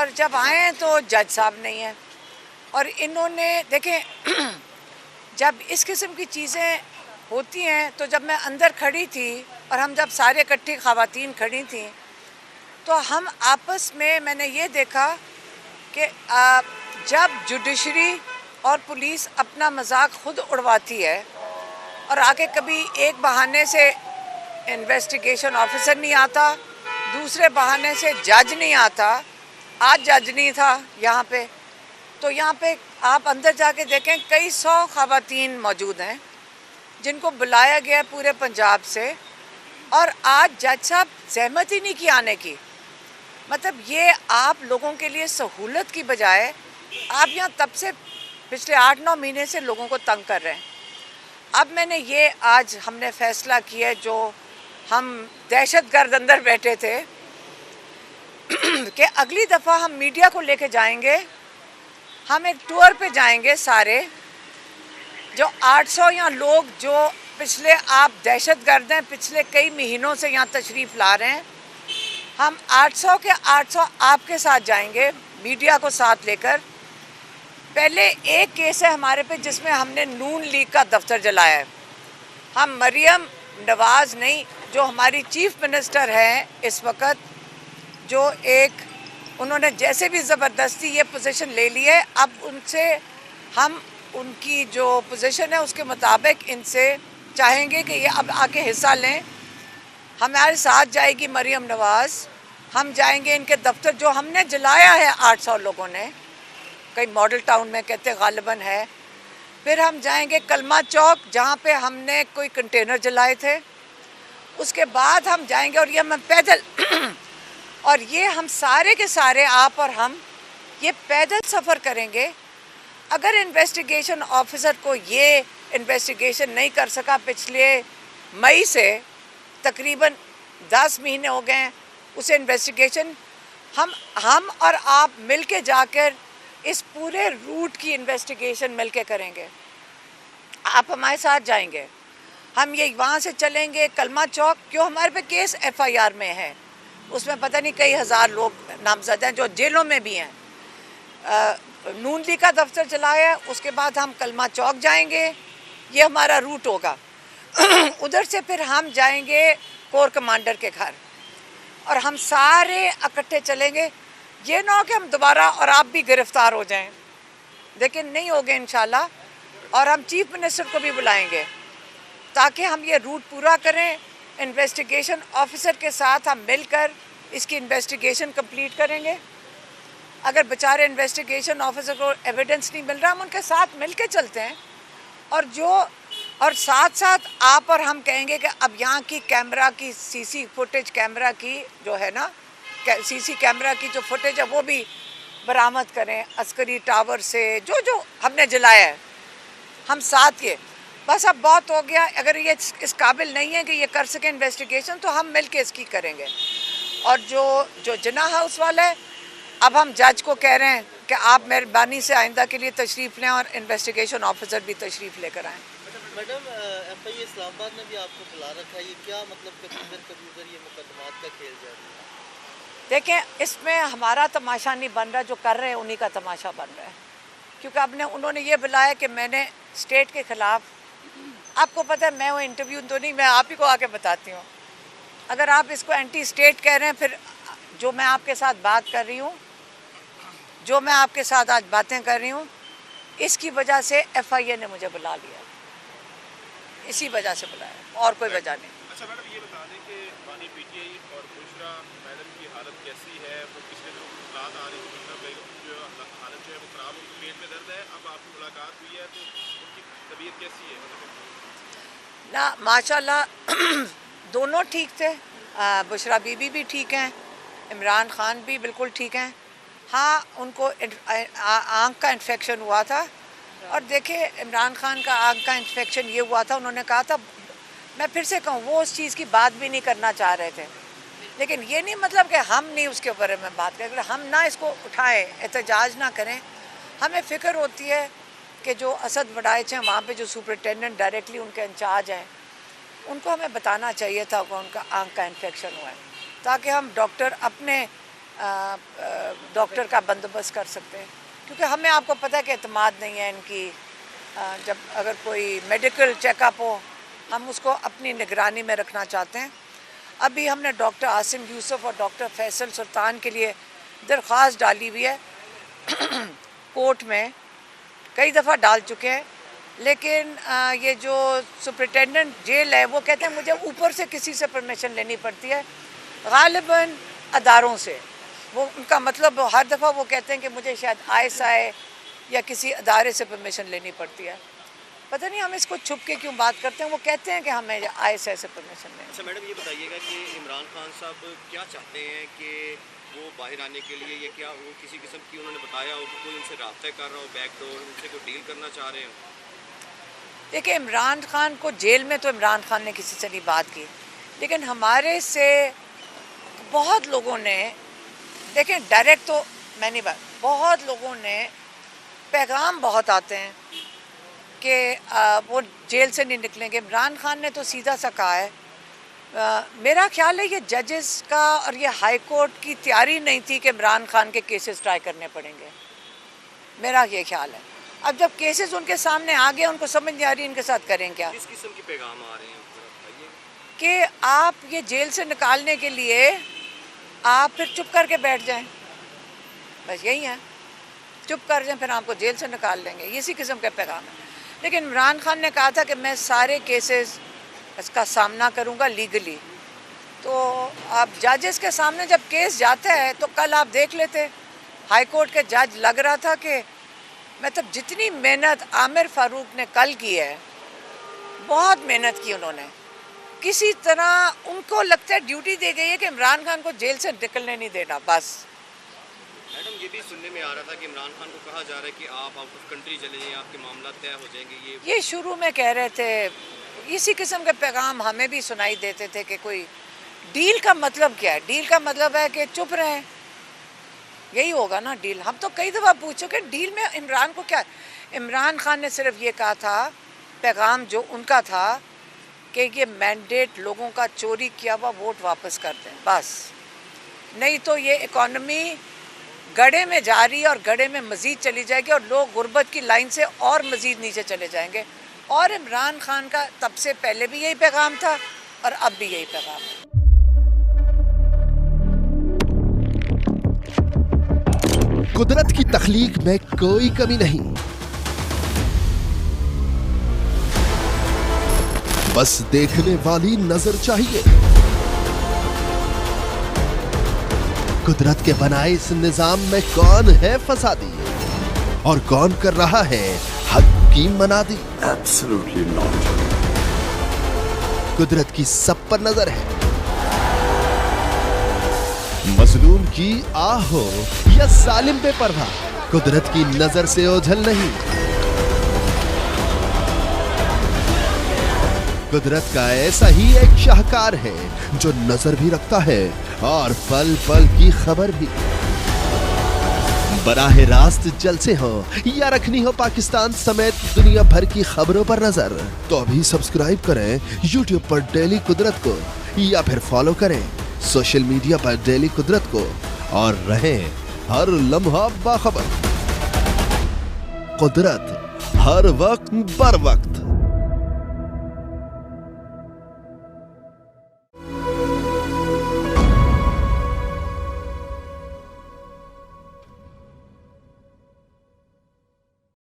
और जब आए तो जज साहब नहीं है। और इन्होंने देखें जब इस किस्म की चीज़ें होती हैं तो जब मैं अंदर खड़ी थी और हम जब सारे इकट्ठी ख़वातीन खड़ी थी तो हम आपस में मैंने ये देखा कि जब जुडिशरी और पुलिस अपना मजाक खुद उड़वाती है और आके कभी एक बहाने से इन्वेस्टिगेशन ऑफिसर नहीं आता, दूसरे बहाने से जज नहीं आता, आज जज नहीं था यहाँ पे, तो यहाँ पे आप अंदर जाके देखें कई 100 ख़वातीन मौजूद हैं जिनको बुलाया गया पूरे पंजाब से और आज जज साहब सहमत ही नहीं की आने की। मतलब ये आप लोगों के लिए सहूलत की बजाय आप यहाँ तब से पिछले 8-9 महीने से लोगों को तंग कर रहे हैं। अब मैंने ये आज हमने फ़ैसला किया जो हम दहशतगर्द अंदर बैठे थे कि अगली दफ़ा हम मीडिया को लेके जाएंगे, हम एक टूर पे जाएंगे सारे, जो 800 यहाँ लोग जो पिछले आप दहशतगर्द हैं पिछले कई महीनों से यहाँ तशरीफ़ ला रहे हैं, हम 800 के 800 आपके साथ जाएंगे मीडिया को साथ लेकर। पहले एक केस है हमारे पे जिसमें हमने नून लीग का दफ्तर जलाया है। हम मरियम नवाज़ नहीं, जो हमारी चीफ मिनिस्टर हैं इस वक्त, जो एक उन्होंने जैसे भी ज़बरदस्ती ये पोजीशन ले ली है, अब उनसे हम उनकी जो पोजीशन है उसके मुताबिक इनसे चाहेंगे कि ये अब आके हिस्सा लें। हमारे साथ जाएगी मरियम नवाज़, हम जाएंगे इनके दफ्तर जो हमने जलाया है 800 लोगों ने, कई मॉडल टाउन में कहते गालिबन है। फिर हम जाएंगे कलमा चौक जहाँ पे हमने कोई कंटेनर जलाए थे। उसके बाद हम जाएंगे और ये हम पैदल और ये हम सारे के सारे आप और हम ये पैदल सफ़र करेंगे। अगर इन्वेस्टिगेशन ऑफिसर को ये इन्वेस्टिगेशन नहीं कर सका पिछले मई से, तकरीबन 10 महीने हो गए हैं उसे इन्वेस्टिगेशन, हम और आप मिल के जाकर इस पूरे रूट की इन्वेस्टिगेशन मिल के करेंगे। आप हमारे साथ जाएंगे, हम ये वहाँ से चलेंगे कलमा चौक, क्यों हमारे पे केस FIR में है, उसमें पता नहीं कई हज़ार लोग नामजद हैं जो जेलों में भी हैं। नून लीग का दफ्तर चलाया, उसके बाद हम कलमा चौक जाएंगे, ये हमारा रूट होगा। उधर से फिर हम जाएंगे कोर कमांडर के घर और हम सारे इकट्ठे चलेंगे। ये ना हो कि हम दोबारा और आप भी गिरफ्तार हो जाएं, लेकिन नहीं होगे इंशाल्लाह। और हम चीफ मिनिस्टर को भी बुलाएंगे ताकि हम ये रूट पूरा करें। इन्वेस्टिगेशन ऑफिसर के साथ हम मिलकर इसकी इन्वेस्टिगेशन कंप्लीट करेंगे। अगर बेचारे इन्वेस्टिगेशन ऑफिसर को एविडेंस नहीं मिल रहा, हम उनके साथ मिल के चलते हैं। और साथ साथ आप और हम कहेंगे कि अब यहाँ की कैमरा की CC फुटेज, कैमरा की जो है ना CC कैमरा की जो फुटेज है वो भी बरामद करें अस्करी टावर से, जो हमने जलाया है हम साथ ये। बस अब बहुत हो गया, अगर ये इस काबिल नहीं है कि ये कर सके इन्वेस्टिगेशन तो हम मिल के इसकी करेंगे। और जो जिना हाउस वाला है, अब हम जज को कह रहे हैं कि आप मेहरबानी से आइंदा के लिए तशरीफ़ लें और इन्वेस्टिगेशन ऑफिसर भी तशरीफ़ लेकर आएँ। मैडम, FIA इस्लामाबाद ने भी आपको बुला रखा है, ये क्या मतलब कभी उधर ये मुकदमात का खेल जा रहा है? देखें, इसमें हमारा तमाशा नहीं बन रहा, जो कर रहे हैं उन्हीं का तमाशा बन रहा है। क्योंकि उन्होंने ये बुलाया कि मैंने स्टेट के ख़िलाफ़, आपको पता है मैं वो इंटरव्यू तो नहीं, मैं आप ही को आके बताती हूँ। अगर आप इसको एंटी स्टेट कह रहे हैं, फिर जो मैं आपके साथ बात कर रही हूँ, जो मैं आपके साथ आज बातें कर रही हूँ, इसकी वजह से FIA ने मुझे बुला लिया, इसी वजह से बुलाया और कोई वजह नहीं। अच्छा मैडम, ये बता दें कि बानी PTI और बुशरा मैडम की हालत कैसी है? वो पिछले दिनों मुलाकात आ रही थी, बुशरा बेगम की जो हालत जो है वो ख़राब, उनकी पेट में दर्द है, अब आपकी मुलाकात हुई है तो उनकी तबीयत कैसी है? ना माशाल्लाह दोनों ठीक थे, बुशरा बीबी भी ठीक हैं, इमरान खान भी बिल्कुल ठीक हैं। हाँ, उनको आँख का इन्फेक्शन हुआ था। और देखिए, इमरान खान का आँख का इन्फेक्शन ये हुआ था, उन्होंने कहा था, मैं फिर से कहूँ, वो उस चीज़ की बात भी नहीं करना चाह रहे थे, लेकिन ये नहीं मतलब कि हम नहीं उसके बारे में बात करें, हम ना इसको उठाएं, एहतजाज ना करें। हमें फ़िक्र होती है कि जो असद वडाइच हैं वहाँ पे जो सुपरिटेंडेंट डायरेक्टली उनके इंचार्ज हैं, उनको हमें बताना चाहिए था कि उनका आँख का इन्फेक्शन हुआ है, ताकि हम डॉक्टर अपने डॉक्टर का बंदोबस्त कर सकते हैं, क्योंकि हमें आपको पता है कि एतमाद नहीं है इनकी। जब अगर कोई मेडिकल चेकअप हो हम उसको अपनी निगरानी में रखना चाहते हैं। अभी हमने डॉक्टर आसिम यूसुफ और डॉक्टर फैसल सुल्तान के लिए दरख्वास्त डाली हुई है कोर्ट में, कई दफ़ा डाल चुके हैं, लेकिन ये जो सुपरिटेंडेंट जेल है वो कहते हैं मुझे ऊपर से किसी से परमिशन लेनी पड़ती है, गालिबन अदारों से। वो उनका मतलब हर दफ़ा वो कहते हैं कि मुझे शायद ISI या किसी अदारे से परमिशन लेनी पड़ती है। पता नहीं हम इसको छुप के क्यों बात करते हैं। वो कहते हैं कि हमें ISI से परमिशन लेनी। अच्छा मैडम, ये बताइएगा कि इमरान खान साहब क्या चाहते हैं कि वो बाहर आने के लिए, या क्या वो किसी किस्म की उन्होंने बताया हो कि कोई उनसे राब्ता कर रहा हो, बैकडोर उनसे कोई डील करना चाह रहे हो? देखिए, इमरान खान को जेल में तो इमरान खान ने किसी से नहीं बात की, लेकिन हमारे से बहुत लोगों ने, देखें डायरेक्ट तो मैं नहीं बात, बहुत लोगों ने पैगाम बहुत आते हैं कि वो जेल से नहीं निकलेंगे। इमरान खान ने तो सीधा सा कहा है। मेरा ख्याल है ये जजेस का और ये हाई कोर्ट की तैयारी नहीं थी कि इमरान खान के केसेस ट्राई करने पड़ेंगे, मेरा ये ख्याल है। अब जब केसेस उनके सामने आ गए, उनको समझ नहीं आ रही इनके साथ करें क्या। किस किस्म के पैगाम आ रहे हैं कि आप ये जेल से निकालने के लिए आप फिर चुप करके बैठ जाएं, बस यही है, चुप कर जाएं फिर आपको जेल से निकाल लेंगे, इसी किस्म का पैगाम है। लेकिन इमरान खान ने कहा था कि मैं सारे केसेस इसका सामना करूंगा लीगली। तो आप जजेस के सामने जब केस जाता है तो कल आप देख लेते, हाई कोर्ट के जज लग रहा था कि मतलब जितनी मेहनत आमिर फारूक ने कल की है, बहुत मेहनत की उन्होंने, किसी तरह उनको लगता है ड्यूटी दी गई है कि इमरान खान को जेल से निकलने नहीं देना बस। मैडम, ये भी सुनने में आ रहा था कि इमरान खान को कहा जा रहा है कि आप आउट ऑफ कंट्री चले जाइए, आपके मामला तय हो जाएंगे। ये शुरू में कह रहे थे, इसी किस्म के पैगाम हमें भी सुनाई देते थे कि कोई डील का मतलब क्या है। डील का मतलब है कि चुप रहें, यही होगा ना डील। हम तो कई दफ़ा पूछ चुके डील में इमरान को क्या। इमरान खान ने सिर्फ ये कहा था, पैगाम जो उनका था कि ये मैंडेट लोगों का चोरी किया हुआ वोट वापस कर दें बस, नहीं तो ये इकॉनमी गड्ढे में जा रही है और गड्ढे में मज़ीद चली जाएगी और लोग गुर्बत की लाइन से और मज़ीद नीचे चले जाएंगे। और इमरान खान का तब से पहले भी यही पैगाम था और अब भी यही पैगाम है। कुदरत की तख्लीक में कोई कमी नहीं, बस देखने वाली नजर चाहिए। कुदरत के बनाए इस निजाम में कौन है फसादी और कौन कर रहा है हक की मनादी? Absolutely not. कुदरत की सब पर नजर है, मजलूम की आह हो या सालिम बेपरवाह, कुदरत की नजर से ओझल नहीं। कुदरत का ऐसा ही एक शाहकार है जो नजर भी रखता है और पल पल की खबर भी। बराह रास्त जलसे हो या रखनी हो पाकिस्तान समेत दुनिया भर की खबरों पर नजर, तो अभी सब्सक्राइब करें YouTube पर डेली कुदरत को, या फिर फॉलो करें सोशल मीडिया पर डेली कुदरत को और रहें हर लम्हा बाखबर। कुदरत हर वक्त बर वक्त।